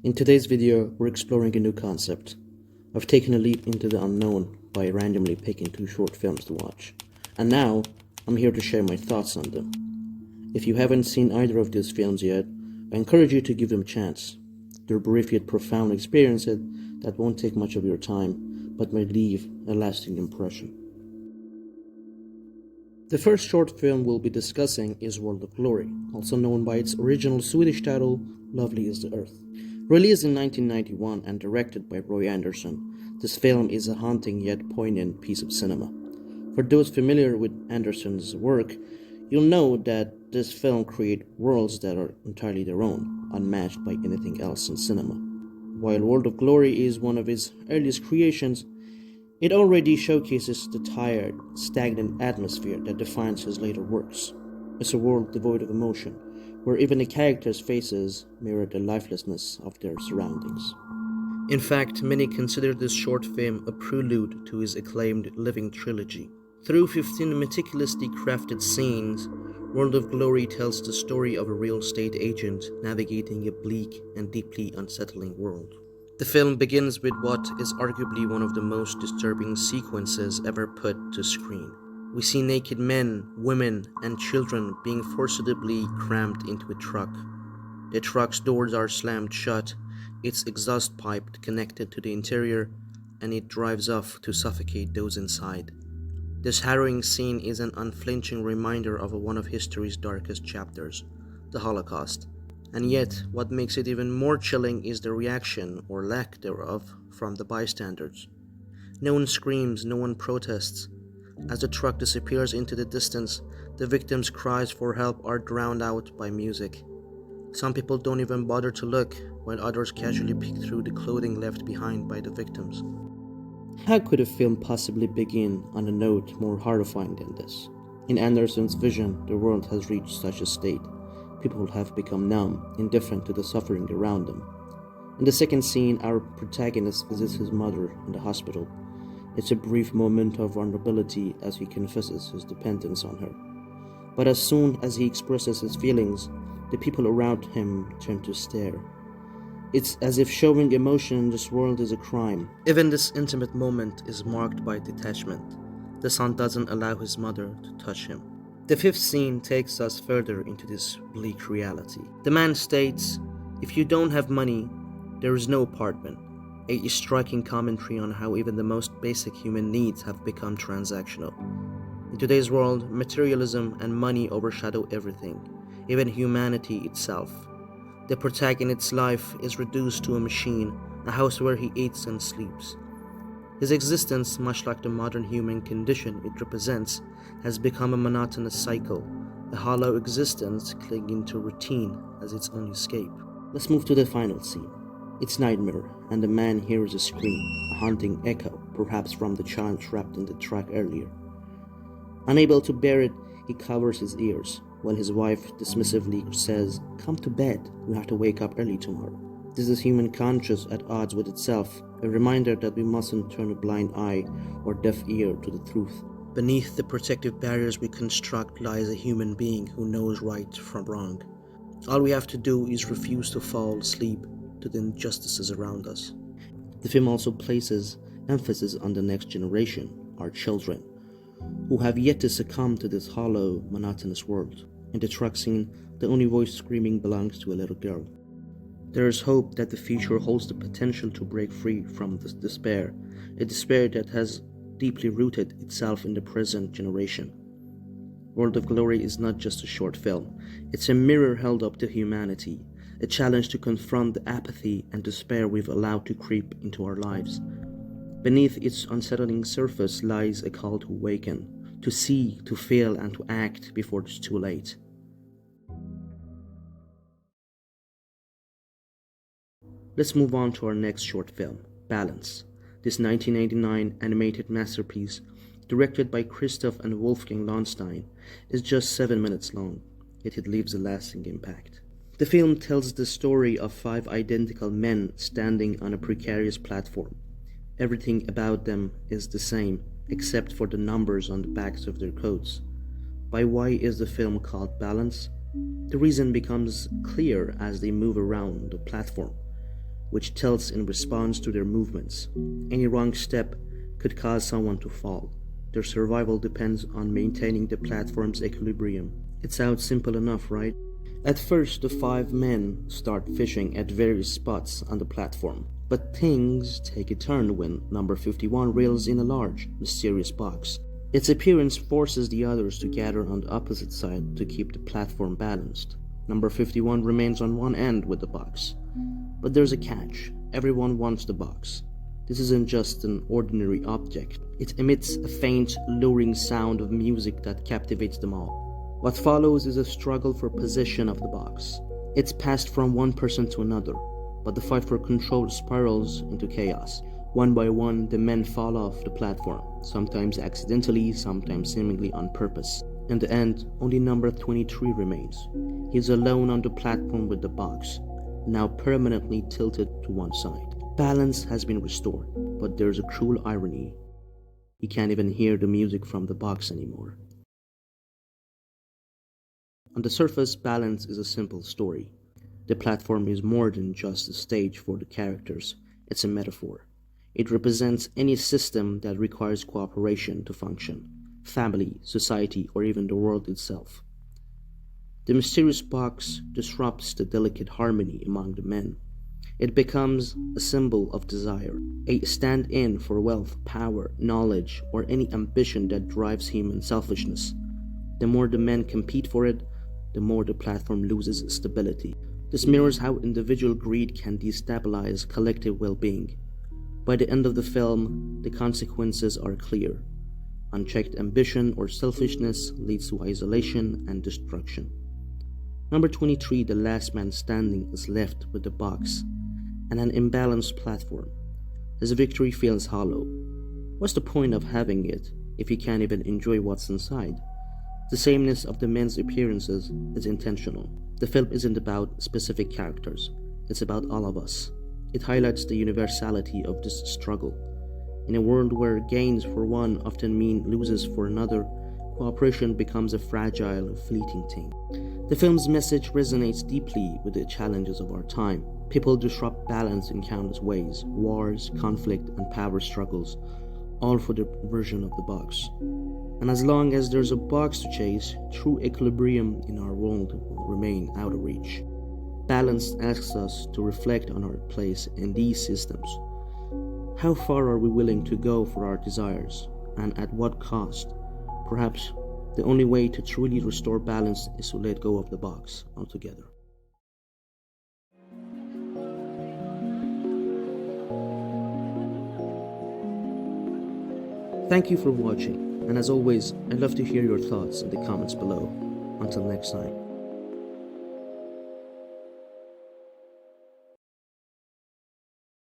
In today's video, we're exploring a new concept. I've taken a leap into the unknown by randomly picking 2 short films to watch. And now, I'm here to share my thoughts on them. If you haven't seen either of these films yet, I encourage you to give them a chance. They're brief yet profound experiences that won't take much of your time, but may leave a lasting impression. The first short film we'll be discussing is World of Glory, also known by its original Swedish title, Lovely is the Earth. Released in 1991 and directed by Roy Andersson, this film is a haunting yet poignant piece of cinema. For those familiar with Andersson's work, you'll know that this film creates worlds that are entirely their own, unmatched by anything else in cinema. While World of Glory is one of his earliest creations, it already showcases the tired, stagnant atmosphere that defines his later works. It's a world devoid of emotion, where even the characters' faces mirror the lifelessness of their surroundings. In fact, many consider this short film a prelude to his acclaimed Living trilogy. Through 15 meticulously crafted scenes, World of Glory tells the story of a real estate agent navigating a bleak and deeply unsettling world. The film begins with what is arguably one of the most disturbing sequences ever put to screen. We see naked men, women, and children being forcibly crammed into a truck. The truck's doors are slammed shut, its exhaust pipe connected to the interior, and it drives off to suffocate those inside. This harrowing scene is an unflinching reminder of one of history's darkest chapters, the Holocaust. And yet, what makes it even more chilling is the reaction, or lack thereof, from the bystanders. No one screams, no one protests. As the truck disappears into the distance, the victims' cries for help are drowned out by music. Some people don't even bother to look, while others casually peek through the clothing left behind by the victims. How could a film possibly begin on a note more horrifying than this? In Andersson's vision, the world has reached such a state. People have become numb, indifferent to the suffering around them. In the second scene, our protagonist visits his mother in the hospital. It's a brief moment of vulnerability as he confesses his dependence on her. But as soon as he expresses his feelings, the people around him turn to stare. It's as if showing emotion in this world is a crime. Even this intimate moment is marked by detachment. The son doesn't allow his mother to touch him. The fifth scene takes us further into this bleak reality. The man states, "If you don't have money, there is no apartment." A striking commentary on how even the most basic human needs have become transactional. In today's world, materialism and money overshadow everything, even humanity itself. The protagonist's life is reduced to a machine, a house where he eats and sleeps. His existence, much like the modern human condition it represents, has become a monotonous cycle, a hollow existence clinging to routine as its only escape. Let's move to the final scene. It's nightmare, and the man hears a scream, a haunting echo, perhaps from the child trapped in the truck earlier. Unable to bear it, he covers his ears, while his wife dismissively says, "Come to bed, we have to wake up early tomorrow." This is human conscience at odds with itself, a reminder that we mustn't turn a blind eye or deaf ear to the truth. Beneath the protective barriers we construct lies a human being who knows right from wrong. All we have to do is refuse to fall asleep to the injustices around us. The film also places emphasis on the next generation, our children, who have yet to succumb to this hollow, monotonous world. In the truck scene, the only voice screaming belongs to a little girl. There is hope that the future holds the potential to break free from this despair, a despair that has deeply rooted itself in the present generation. World of Glory is not just a short film, it's a mirror held up to humanity, a challenge to confront the apathy and despair we've allowed to creep into our lives. Beneath its unsettling surface lies a call to awaken, to see, to feel, and to act before it's too late. Let's move on to our next short film, Balance. This 1989 animated masterpiece, directed by Christoph and Wolfgang Lauenstein, is just 7 minutes long, yet it leaves a lasting impact. The film tells the story of 5 identical men standing on a precarious platform. Everything about them is the same, except for the numbers on the backs of their coats. By why is the film called Balance? The reason becomes clear as they move around the platform. which tilts in response to their movements. Any wrong step could cause someone to fall. Their survival depends on maintaining the platform's equilibrium. It sounds simple enough, right? At first, the 5 men start fishing at various spots on the platform. But things take a turn when number 51 reels in a large, mysterious box. Its appearance forces the others to gather on the opposite side to keep the platform balanced. Number 51 remains on one end with the box. But there's a catch. Everyone wants the box. This isn't just an ordinary object. It emits a faint, luring sound of music that captivates them all. What follows is a struggle for possession of the box. It's passed from one person to another, but the fight for control spirals into chaos. One by one, the men fall off the platform, sometimes accidentally, sometimes seemingly on purpose. In the end, only number 23 remains. He's alone on the platform with the box, now permanently tilted to one side. Balance has been restored, but there's a cruel irony. He can't even hear the music from the box anymore. On the surface, Balance is a simple story. The platform is more than just a stage for the characters, it's a metaphor. It represents any system that requires cooperation to function: family, society, or even the world itself. The mysterious box disrupts the delicate harmony among the men. It becomes a symbol of desire, a stand-in for wealth, power, knowledge, or any ambition that drives human selfishness. The more the men compete for it, the more the platform loses stability. This mirrors how individual greed can destabilize collective well-being. By the end of the film, the consequences are clear. Unchecked ambition or selfishness leads to isolation and destruction. Number 23, the last man standing, is left with the box and an imbalanced platform. His victory feels hollow. What's the point of having it if you can't even enjoy what's inside? The sameness of the men's appearances is intentional. The film isn't about specific characters, it's about all of us. It highlights the universality of this struggle. In a world where gains for one often mean losses for another, cooperation becomes a fragile, fleeting thing. The film's message resonates deeply with the challenges of our time. People disrupt balance in countless ways: wars, conflict, and power struggles, all for the version of the box. And as long as there's a box to chase, true equilibrium in our world will remain out of reach. Balance asks us to reflect on our place in these systems. How far are we willing to go for our desires, and at what cost? Perhaps the only way to truly restore balance is to let go of the box altogether. Thank you for watching, and as always, I'd love to hear your thoughts in the comments below. Until next time.